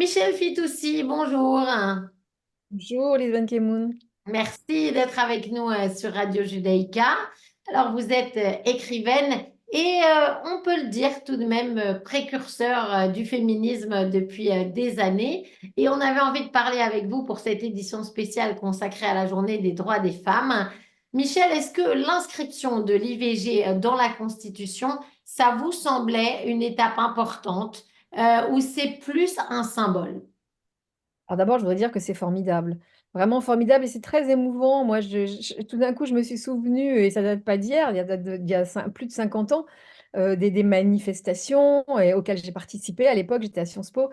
Michel Fitoussi, bonjour. Bonjour Lisbonne Kemoun. Merci d'être avec nous sur Radio Judaïka. Alors, vous êtes écrivaine et on peut le dire tout de même précurseur du féminisme depuis des années. Et on avait envie de parler avec vous pour cette édition spéciale consacrée à la Journée des droits des femmes. Michel, est-ce que l'inscription de l'IVG dans la Constitution, ça vous semblait une étape importante ou c'est plus un symbole? Alors d'abord, je voudrais dire que c'est formidable, vraiment formidable et c'est très émouvant. Moi, tout d'un coup, je me suis souvenue, et ça date pas d'hier, il y a plus de 50 ans, des manifestations auxquelles j'ai participé. À l'époque, j'étais à Sciences Po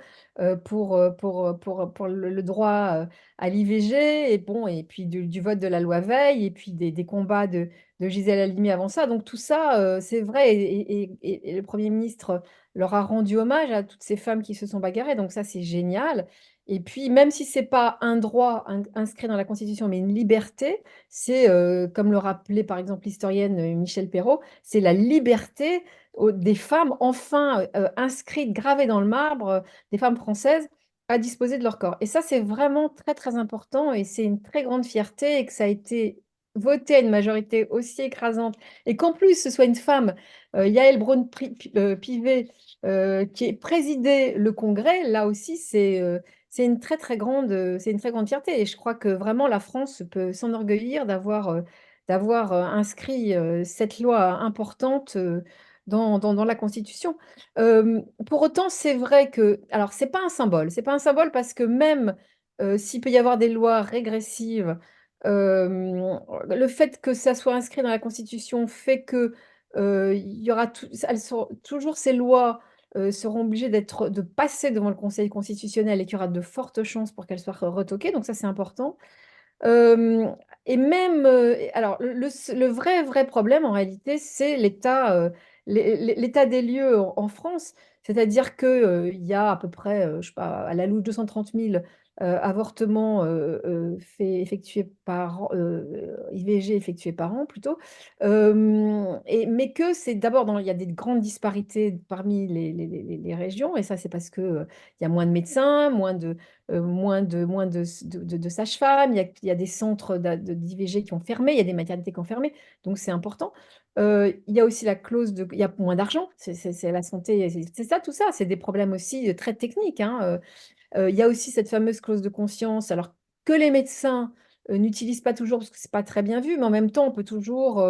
pour le droit à l'IVG et, bon, et puis du vote de la loi Veil et puis des combats de Gisèle Halimi avant ça. Donc tout ça, c'est vrai. Et le Premier ministre leur a rendu hommage à toutes ces femmes qui se sont bagarrées. Donc ça, c'est génial. Et puis, même si c'est pas un droit inscrit dans la Constitution, mais une liberté, c'est, comme le rappelait par exemple l'historienne Michel Perrault, c'est la liberté des femmes enfin inscrites, gravées dans le marbre, des femmes françaises à disposer de leur corps. Et ça, c'est vraiment très, très important et c'est une très grande fierté et que ça a été voté à une majorité aussi écrasante et qu'en plus ce soit une femme, Yaël Braun-Pivet, qui ait présidé le Congrès, là aussi, c'est une très, très grande, c'est une très grande fierté et je crois que vraiment la France peut s'enorgueillir d'avoir inscrit cette loi importante dans la Constitution. Pour autant, c'est vrai que, alors c'est pas un symbole parce que même s'il peut y avoir des lois régressives, le fait que ça soit inscrit dans la Constitution fait que il y aura elles sont toujours ces lois seront obligées de passer devant le Conseil constitutionnel et qu'il y aura de fortes chances pour qu'elles soient retoquées. Donc ça, c'est important. Euh, et même, alors, le vrai, vrai problème, en réalité, c'est l'état des lieux en France. C'est-à-dire qu'il y a à peu près, je sais pas, à la louche 230 000 avortements effectués par an, IVG effectués par an plutôt. Mais que c'est d'abord, il y a des grandes disparités parmi les régions, et ça, c'est parce que, il y a moins de médecins, moins de sages-femmes, il y a des centres d'IVG qui ont fermé, il y a des maternités qui ont fermé, donc c'est important. Il y a aussi la clause il y a moins d'argent, c'est la santé, c'est ça, tout ça, c'est des problèmes aussi très techniques, hein. Il y a aussi cette fameuse clause de conscience, alors que les médecins n'utilisent pas toujours parce que c'est pas très bien vu, mais en même temps, on peut toujours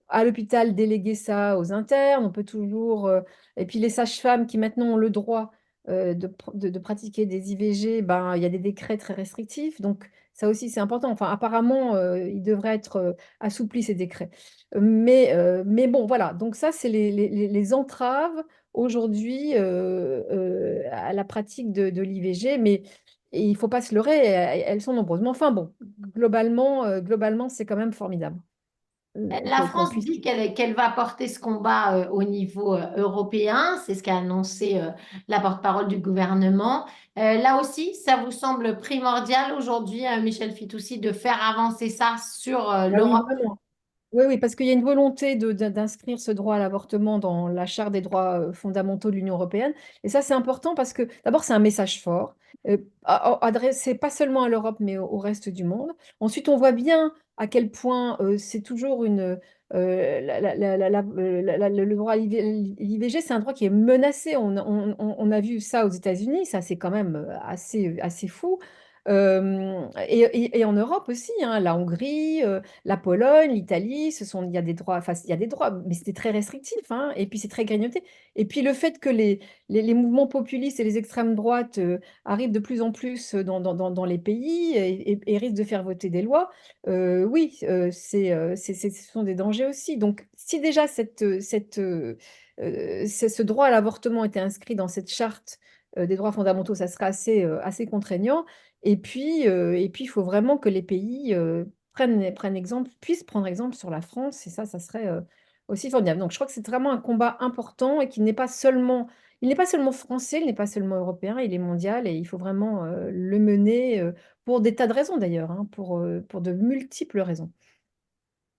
à l'hôpital déléguer ça aux internes, on peut toujours, et puis les sages-femmes qui maintenant ont le droit de pratiquer des IVG, ben, il y a des décrets très restrictifs, donc ça aussi c'est important. Enfin, apparemment, ils devraient être assouplis ces décrets. Mais bon, voilà, donc ça, c'est les entraves aujourd'hui à la pratique de l'IVG, mais il ne faut pas se leurrer, elles sont nombreuses. Mais enfin bon, globalement, c'est quand même formidable La qu'on France puisse. dit qu'elle va porter ce combat au niveau européen, c'est ce qu'a annoncé la porte-parole du gouvernement. Là aussi, ça vous semble primordial aujourd'hui, Michel Fitoussi, de faire avancer ça sur Ah oui, l'Europe? vraiment. Oui, oui, parce qu'il y a une volonté d'inscrire ce droit à l'avortement dans la Charte des droits fondamentaux de l'Union européenne. Et ça, c'est important parce que, d'abord, c'est un message fort, adressé pas seulement à l'Europe, mais au reste du monde. Ensuite, on voit bien à quel point c'est toujours le droit à l'IVG, c'est un droit qui est menacé. On a vu ça aux États-Unis, ça, c'est quand même assez fou. Et en Europe aussi, hein, la Hongrie, la Pologne, l'Italie, il y a des droits, enfin, il y a des droits, mais c'était très restrictif, hein, et puis c'est très grignoté. Et puis le fait que les mouvements populistes et les extrêmes droites arrivent de plus en plus dans les pays et risquent de faire voter des lois, oui, ce sont des dangers aussi. Donc si déjà ce droit à l'avortement était inscrit dans cette charte des droits fondamentaux, ça serait assez contraignant. Et puis, il faut vraiment que les pays prennent exemple, puissent prendre exemple sur la France, et ça serait aussi formidable. Donc, je crois que c'est vraiment un combat important et il n'est pas seulement français, il n'est pas seulement européen, il est mondial et il faut vraiment le mener pour des tas de raisons d'ailleurs, hein, pour de multiples raisons.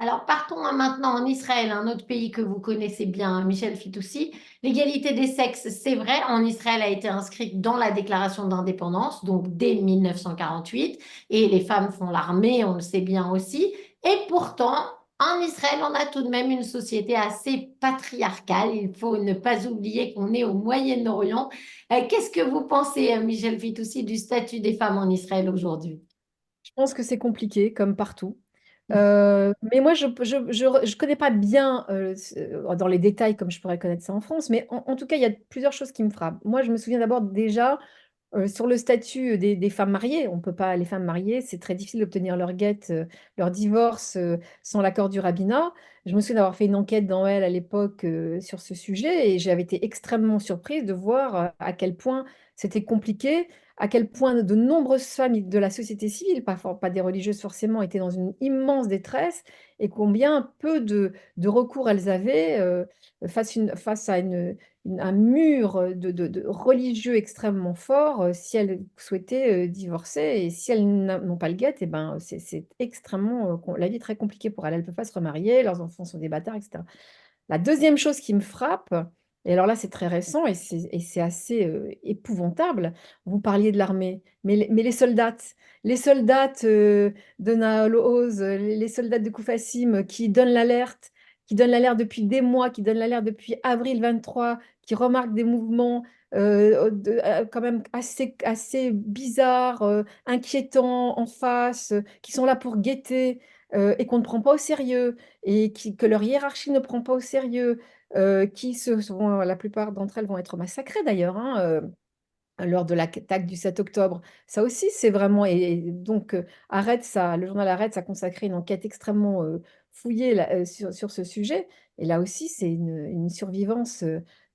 Alors, partons maintenant en Israël, un autre pays que vous connaissez bien, Michel Fitoussi. L'égalité des sexes, c'est vrai, en Israël a été inscrite dans la déclaration d'indépendance, donc dès 1948, et les femmes font l'armée, on le sait bien aussi. Et pourtant, en Israël, on a tout de même une société assez patriarcale. Il faut ne pas oublier qu'on est au Moyen-Orient. Qu'est-ce que vous pensez, Michel Fitoussi, du statut des femmes en Israël aujourd'hui? Je pense que c'est compliqué, comme partout. Mais moi, je connais pas bien dans les détails comme je pourrais connaître ça en France, mais en tout cas, il y a plusieurs choses qui me frappent. Moi, je me souviens d'abord déjà sur le statut des femmes mariées. On peut pas, les femmes mariées, c'est très difficile d'obtenir leur guette, leur divorce sans l'accord du rabbinat. Je me souviens d'avoir fait une enquête dans Elle à l'époque sur ce sujet et j'avais été extrêmement surprise de voir à quel point c'était compliqué, à quel point de nombreuses femmes de la société civile, pas des religieuses forcément, étaient dans une immense détresse et combien peu de recours elles avaient face à un mur de religieux extrêmement fort si elles souhaitaient divorcer. Et si elles n'ont pas le guet, eh ben, c'est extrêmement, la vie est très compliquée pour elles. Elles ne peuvent pas se remarier, leurs enfants sont des bâtards, etc. La deuxième chose qui me frappe, et alors là c'est très récent et c'est assez épouvantable, vous parliez de l'armée, mais les soldates de Nahal Oz, les soldats de Koufassim qui donnent l'alerte depuis des mois, qui donnent l'alerte depuis avril 23, qui remarquent des mouvements quand même assez bizarres, inquiétants en face, qui sont là pour guetter et qu'on ne prend pas au sérieux et que leur hiérarchie ne prend pas au sérieux, la plupart d'entre elles vont être massacrées d'ailleurs, hein, lors de l'attaque du 7 octobre. Ça aussi, c'est vraiment... Et donc, le journal Haaretz a consacré une enquête extrêmement fouillée sur ce sujet. Et là aussi, c'est une survivance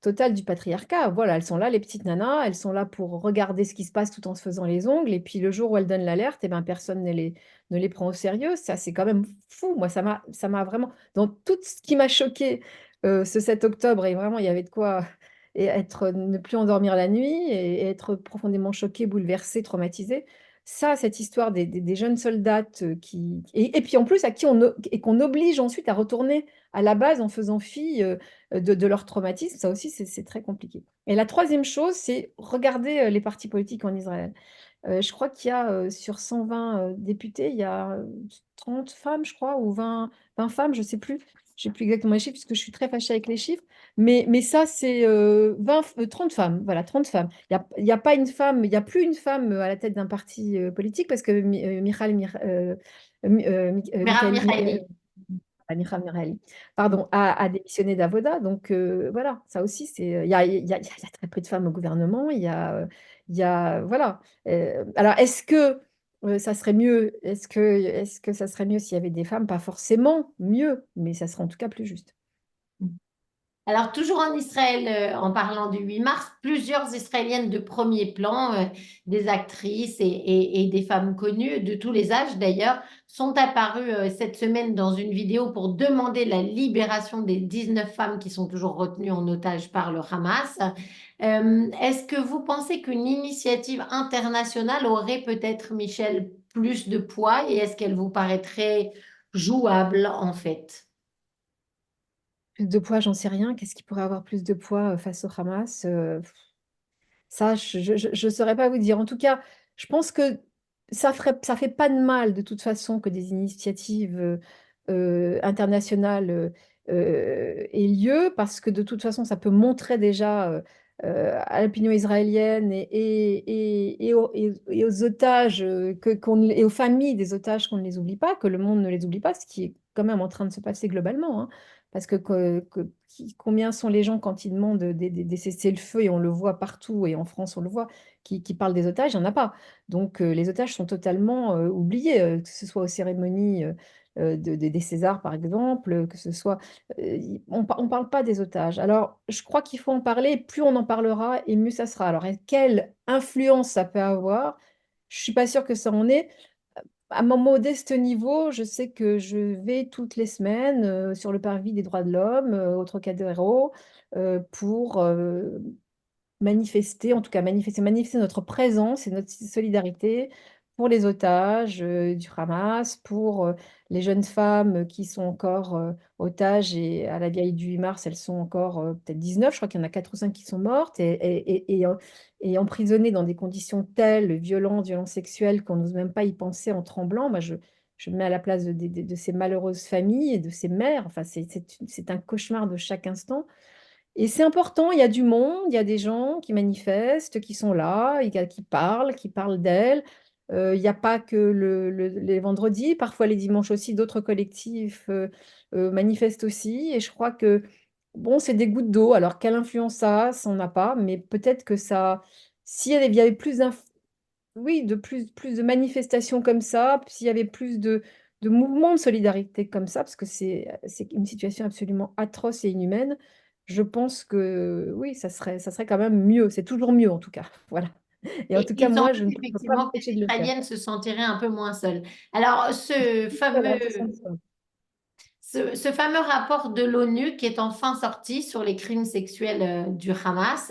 totale du patriarcat. Voilà, elles sont là, les petites nanas, elles sont là pour regarder ce qui se passe tout en se faisant les ongles. Et puis, le jour où elles donnent l'alerte, eh ben, personne ne les prend au sérieux. Ça, c'est quand même fou. Moi, ça m'a vraiment... Dans tout ce qui m'a choqué ce 7 octobre, et vraiment, il y avait de quoi et ne plus endormir la nuit et être profondément choqué, bouleversé, traumatisé. Ça, cette histoire des jeunes soldates et puis en plus à qui et qu'on oblige ensuite à retourner à la base en faisant fi de leur traumatisme, ça aussi c'est très compliqué. Et la troisième chose, c'est regarder les partis politiques en Israël. Je crois qu'il y a sur 120 députés, il y a 30 femmes, je crois, ou 20 femmes, je ne sais plus. Je ne sais plus exactement les chiffres, puisque je suis très fâchée avec les chiffres. Mais ça, c'est 30 femmes. Voilà, 30 femmes. Il y a pas une femme, il n'y a plus une femme à la tête d'un parti politique, parce que Merav Michael, Michaeli. Michal Merali, pardon, a démissionné d'Avoda. Donc voilà, ça aussi, il y a très peu de femmes au gouvernement. Voilà. Alors, est-ce que ça serait mieux? Est-ce que ça serait mieux s'il y avait des femmes? Pas forcément mieux, mais ça serait en tout cas plus juste. Alors, toujours en Israël, en parlant du 8 mars, plusieurs Israéliennes de premier plan, des actrices et des femmes connues de tous les âges d'ailleurs, sont apparues cette semaine dans une vidéo pour demander la libération des 19 femmes qui sont toujours retenues en otage par le Hamas. Est-ce que vous pensez qu'une initiative internationale aurait peut-être, Michel, plus de poids et est-ce qu'elle vous paraîtrait jouable en fait? Plus de poids, j'en sais rien. Qu'est-ce qui pourrait avoir plus de poids face au Hamas? Ça, je ne saurais pas vous dire. En tout cas, je pense que ça fait pas de mal de toute façon que des initiatives internationales aient lieu, parce que de toute façon, ça peut montrer déjà à l'opinion israélienne et aux otages et aux familles des otages qu'on ne les oublie pas, que le monde ne les oublie pas, ce qui est quand même en train de se passer globalement, hein. Parce combien sont les gens quand ils demandent des cessez-le-feu, et on le voit partout, et en France on le voit, qui parlent des otages, il n'y en a pas. Donc les otages sont totalement oubliés, que ce soit aux cérémonies des Césars par exemple, que ce soit... on ne parle pas des otages. Alors je crois qu'il faut en parler, et plus on en parlera, et mieux ça sera. Alors quelle influence ça peut avoir? Je ne suis pas sûre que ça en est. À mon modeste niveau, je sais que je vais toutes les semaines sur le parvis des droits de l'homme au Trocadéro pour manifester, en tout cas manifester notre présence et notre solidarité pour les otages du Hamas, pour les jeunes femmes qui sont encore otages et à la vieille du 8 mars, elles sont encore peut-être 19, je crois qu'il y en a 4 ou 5 qui sont mortes et emprisonnées dans des conditions telles, violences sexuelles qu'on n'ose même pas y penser en tremblant. Moi, je me mets à la place de ces malheureuses familles et de ces mères. Enfin, c'est un cauchemar de chaque instant. Et c'est important, il y a du monde, il y a des gens qui manifestent, qui sont là, qui parlent d'elles. Il n'y a pas que les vendredis, parfois les dimanches aussi, d'autres collectifs manifestent aussi. Et je crois que, bon, c'est des gouttes d'eau. Alors, quelle influence ça n'en a pas, mais peut-être que ça, s'il y avait plus oui, plus de manifestations comme ça, s'il y avait plus de mouvements de solidarité comme ça, parce que c'est une situation absolument atroce et inhumaine, je pense que oui, ça serait quand même mieux. C'est toujours mieux en tout cas. Voilà. Et en Et tout cas, et sans moi, je doute ne peux pas effectivement que m'empêcher les de le faire. Israéliennes se sentiraient un peu moins seules. Alors, Voilà, c'est ça. ce fameux rapport de l'ONU qui est enfin sorti sur les crimes sexuels du Hamas,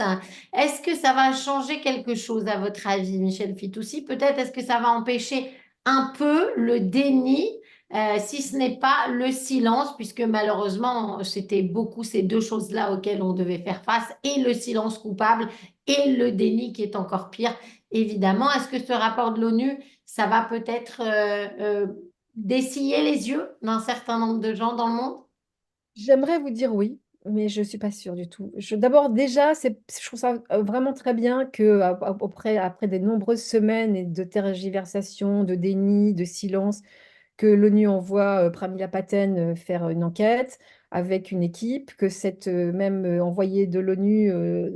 est-ce que ça va changer quelque chose à votre avis, Michel Fitoussi? Peut-être est-ce que ça va empêcher un peu le déni, si ce n'est pas le silence, puisque malheureusement, c'était beaucoup ces deux choses-là auxquelles on devait faire face, et le silence coupable et le déni qui est encore pire, évidemment. Est-ce que ce rapport de l'ONU, ça va peut-être dessiller les yeux d'un certain nombre de gens dans le monde? J'aimerais vous dire oui, mais je ne suis pas sûre du tout. D'abord, déjà, je trouve ça vraiment très bien que après des nombreuses semaines et de tergiversations, de déni, de silence, que l'ONU envoie Pramila Patten faire une enquête avec une équipe, que cette même envoyée de l'ONU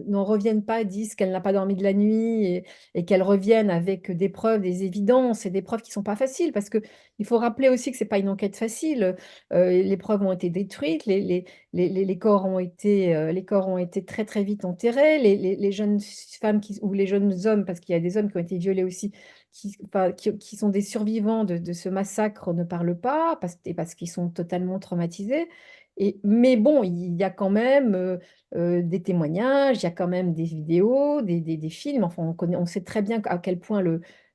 n'en revienne pas, dise qu'elle n'a pas dormi de la nuit et qu'elle revienne avec des preuves, des évidences et des preuves qui ne sont pas faciles, parce que il faut rappeler aussi que ce n'est pas une enquête facile. Les preuves ont été détruites, les corps ont été très très vite enterrés, les jeunes femmes ou les jeunes hommes, parce qu'il y a des hommes qui ont été violés aussi, enfin, qui sont des survivants de ce massacre ne parlent pas parce qu'ils sont totalement traumatisés. Mais bon, il y a quand même des témoignages, il y a quand même des vidéos, des films. Enfin, on sait très bien à quel point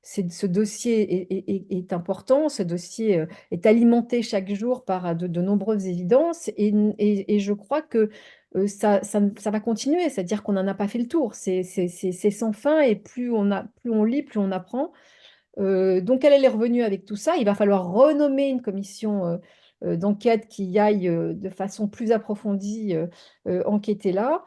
ce dossier est important. Ce dossier est alimenté chaque jour par de nombreuses évidences. Et je crois que ça va continuer, c'est-à-dire qu'on n'en a pas fait le tour. C'est sans fin et plus on lit, plus on apprend. Donc, elle est revenue avec tout ça. Il va falloir renommer une commission d'enquête qui aille de façon plus approfondie enquêter là.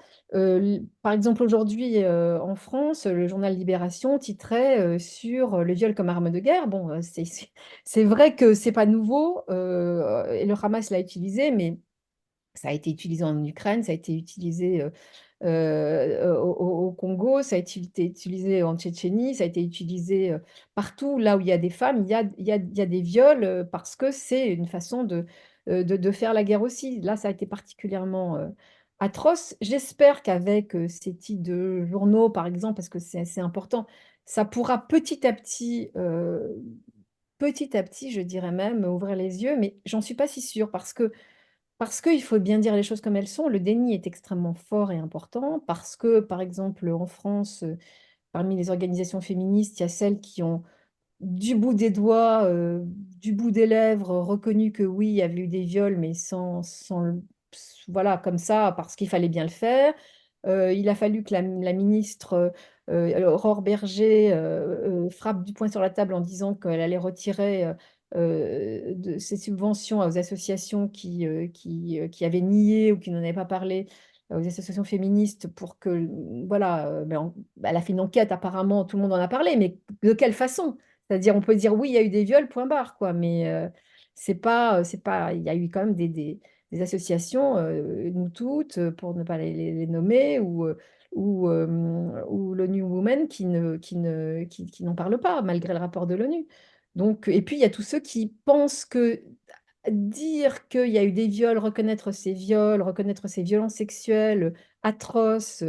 Par exemple, aujourd'hui, en France, le journal Libération titrait sur le viol comme arme de guerre. Bon, c'est vrai que c'est pas nouveau et le Hamas l'a utilisé, mais ça a été utilisé en Ukraine, ça a été utilisé au Congo, ça a été utilisé en Tchétchénie, ça a été utilisé partout là où il y a des femmes, il y a des viols parce que c'est une façon de faire la guerre aussi. Là, ça a été particulièrement atroce. J'espère qu'avec ces types de journaux, par exemple, parce que c'est assez important, ça pourra petit à petit, je dirais même, ouvrir les yeux, mais j'en suis pas si sûre parce qu'il faut bien dire les choses comme elles sont, le déni est extrêmement fort et important, parce que, par exemple, en France, parmi les organisations féministes, il y a celles qui ont du bout des doigts, du bout des lèvres, reconnu que oui, il y avait eu des viols, mais voilà, comme ça, parce qu'il fallait bien le faire. Il a fallu que la ministre Aurore Berger frappe du poing sur la table en disant qu'elle allait retirer de ces subventions aux associations qui avaient nié ou qui n'en avaient pas parlé, aux associations féministes pour que, voilà, elle a fait une enquête apparemment, tout le monde en a parlé, mais de quelle façon? C'est-à-dire, on peut dire oui, il y a eu des viols, point barre, quoi, mais c'est pas, il y a eu quand même des associations, nous toutes, pour ne pas les nommer, ou l'ONU Women qui n'en parlent pas, malgré le rapport de l'ONU. Donc, et puis, il y a tous ceux qui pensent que dire qu'il y a eu des viols, reconnaître ces violences sexuelles atroces,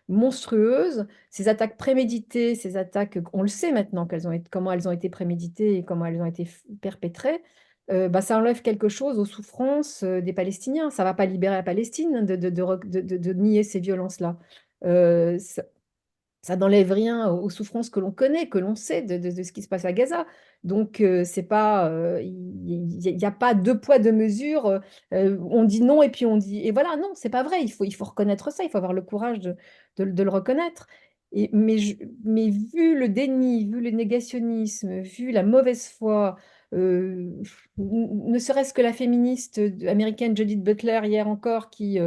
monstrueuses, ces attaques préméditées, ces attaques, on le sait maintenant comment elles ont été préméditées et comment elles ont été perpétrées, bah, ça enlève quelque chose aux souffrances des Palestiniens. Ça ne va pas libérer la Palestine de nier ces violences-là. Euh, ça- ça n'enlève rien aux souffrances que l'on connaît, que l'on sait de ce qui se passe à Gaza. Donc, c'est pas, il y a pas deux poids, deux mesures. On dit non et puis on dit... Et voilà, non, c'est pas vrai. Il faut reconnaître ça. Il faut avoir le courage de le reconnaître. Et, mais vu le déni, vu le négationnisme, vu la mauvaise foi, ne serait-ce que la féministe américaine Judith Butler, hier encore, qui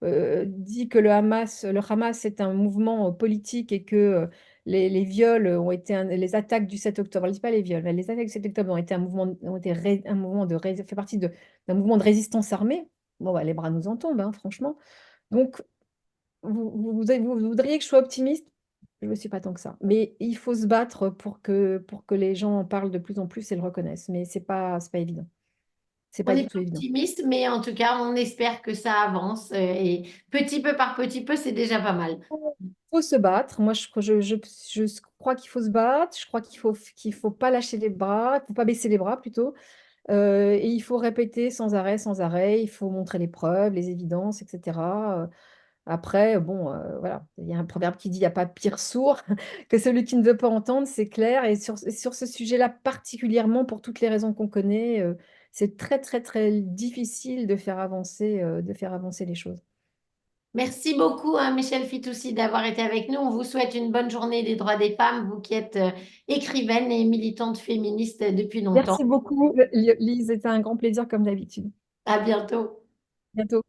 dit que le Hamas est un mouvement politique et que les viols ont été les attaques du 7 octobre, je ne dis pas les viols, mais les attaques du 7 octobre ont été un mouvement, un mouvement fait partie d'un mouvement de résistance armée. Bon, bah, les bras nous en tombent, hein, franchement. Donc, vous voudriez que je sois optimiste? Je ne le suis pas tant que ça. Mais il faut se battre pour que les gens en parlent de plus en plus et le reconnaissent. Mais c'est pas évident. C'est On pas est du tout évident. optimiste, mais en tout cas, on espère que ça avance et petit peu par petit peu, c'est déjà pas mal. Faut se battre. Moi, je crois qu'il faut se battre. Je crois qu'il faut pas lâcher les bras, il faut pas baisser les bras plutôt. Et il faut répéter sans arrêt, sans arrêt. Il faut montrer les preuves, les évidences, etc. Après, bon, voilà, il y a un proverbe qui dit il n'y a pas pire sourd que celui qui ne veut pas entendre, c'est clair. Et sur ce sujet-là, particulièrement pour toutes les raisons qu'on connaît, c'est très, très, très difficile de faire avancer les choses. Merci beaucoup, hein, Michel Fitoussi, d'avoir été avec nous. On vous souhaite une bonne journée des droits des femmes, vous qui êtes écrivaine et militante féministe depuis longtemps. Merci beaucoup, Lise. C'était un grand plaisir comme d'habitude. À bientôt. Bientôt.